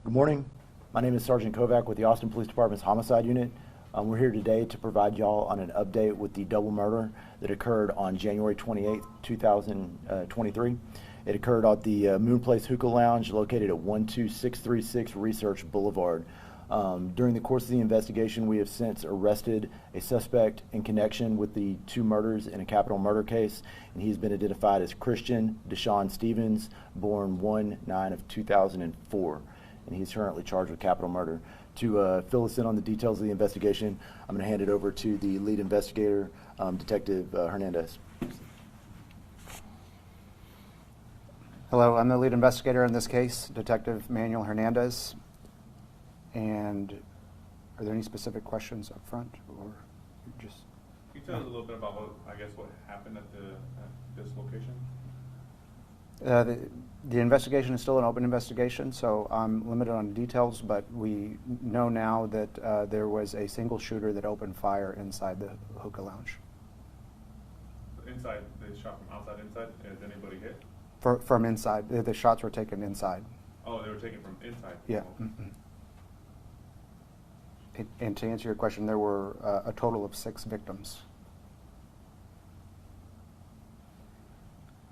Good morning. My name is Sergeant Kovac with the Austin Police Department's Homicide Unit. We're here today to provide y'all on an update with the double murder that occurred on January 28th, 2023. It occurred at the Moon Place Hookah Lounge located at 12636 Research Boulevard. During the course of the investigation, we have since arrested a suspect in connection with the two murders in a capital murder case, and he's been identified as Christian Deshaun Stevens, born 1/9/2004. And he's currently charged with capital murder. To fill us in on the details of the investigation, I'm going to hand it over to the lead investigator, Detective Hernandez. Hello, I'm the lead investigator in this case, Detective Manuel Hernandez. And are there any specific questions up front, or just? Can you tell us a little bit about what happened at this location? The investigation is still an open investigation, so I'm limited on details, but we know now that there was a single shooter that opened fire inside the hookah lounge. Inside, they shot from outside inside? Is anybody hit? From inside. The shots were taken inside. Oh, they were taken from inside? Yeah. And to answer your question, there were a total of 6 victims.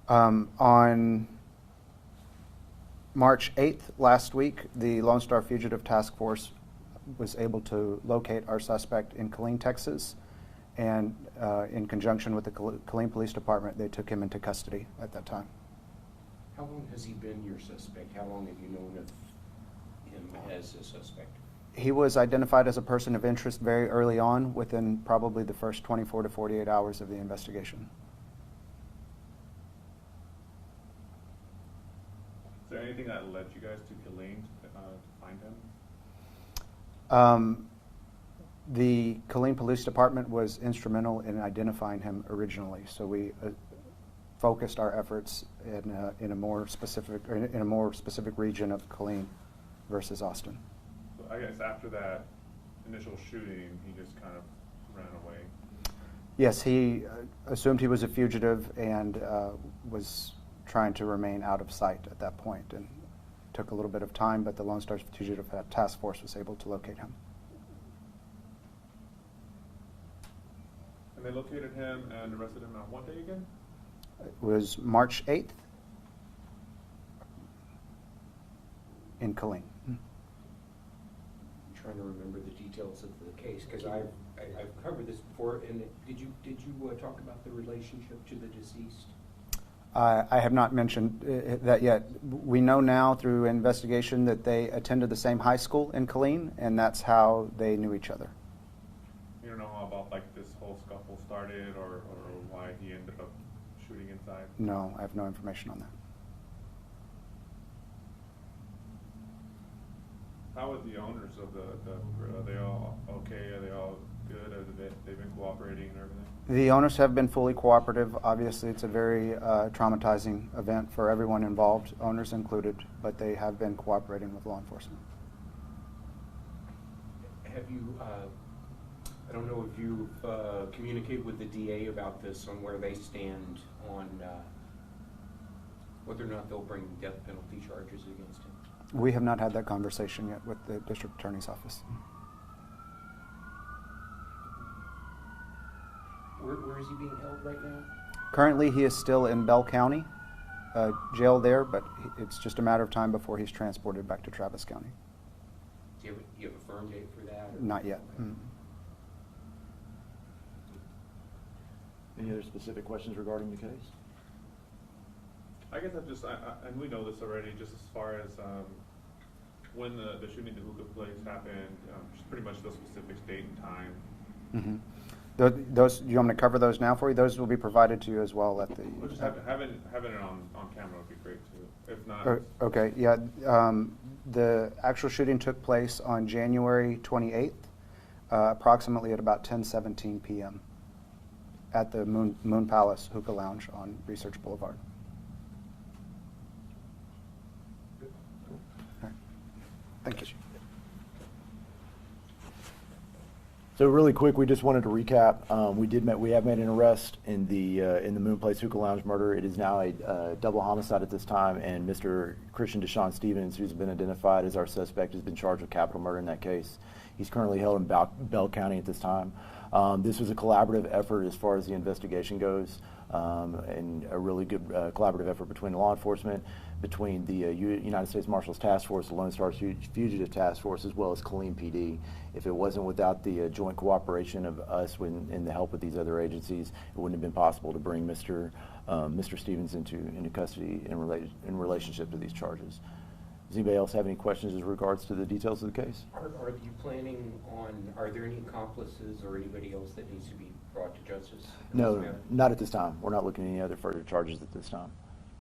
On March 8th, last week, the Lone Star Fugitive Task Force was able to locate our suspect in Killeen, Texas, and in conjunction with the Killeen Police Department, they took him into custody at that time. How long has he been your suspect? How long have you known of him as a suspect? He was identified as a person of interest very early on, within probably the first 24 to 48 hours of the investigation. Is there anything that led you guys to Killeen to find him? The Killeen Police Department was instrumental in identifying him originally, so we focused our efforts in a more specific region of Killeen versus Austin. So I guess after that initial shooting, he just kind of ran away. Yes, he assumed he was a fugitive and was trying to remain out of sight at that point, and took a little bit of time, but the Lone Star Fugitive Task Force was able to locate him. And they located him and arrested him on what day again? It was March 8th in Killeen. I'm trying to remember the details of the case, because I've covered this before. And did you talk about the relationship to the deceased? I have not mentioned that yet. We know now through investigation that they attended the same high school in Killeen, and that's how they knew each other. You don't know how about this whole scuffle started, or why he ended up shooting inside? No, I have no information on that. How are the owners of the are they all okay? Are they all good? They've been cooperating and everything? The owners have been fully cooperative. Obviously, it's a very traumatizing event for everyone involved, owners included, but they have been cooperating with law enforcement. Have you, I don't know if you've communicated with the DA about this, on where they stand on whether or not they'll bring death penalty charges against him? We have not had that conversation yet with the district attorney's office. Where is he being held right now? Currently, he is still in Bell County jail there, but it's just a matter of time before he's transported back to Travis County. Do you have a firm date for that? Or? Not yet. Any other specific questions regarding the case? I guess and we know this already, just as far as when the shooting at the hookah place happened, just pretty much those specifics, date and time. Mm-hmm. Those, do you want me to cover those now for you? Those will be provided to you as well at the. Well, just having it on camera would be great too. If not. Okay. Yeah. The actual shooting took place on January 28th, approximately at about 10:17 p.m. at the Moon Palace Hookah Lounge on Research Boulevard. All right. Thank you. So really quick, we just wanted to recap. We have made an arrest in the Moon Place Hookah Lounge murder. It is now a double homicide at this time, and Mr. Christian Deshaun Stevens, who's been identified as our suspect, has been charged with capital murder in that case. He's currently held in Bell County at this time. This was a collaborative effort as far as the investigation goes, and a really good collaborative effort between law enforcement, between the United States Marshals Task Force, the Lone Star Fugitive Task Force, as well as Killeen PD. If it wasn't without the joint cooperation of us and the help of these other agencies, it wouldn't have been possible to bring Mr. Stevens into custody in relationship to these charges. Does anybody else have any questions as regards to the details of the case? Are you planning on, are there any accomplices or anybody else that needs to be brought to justice? No, not at this time. We're not looking at any other further charges at this time.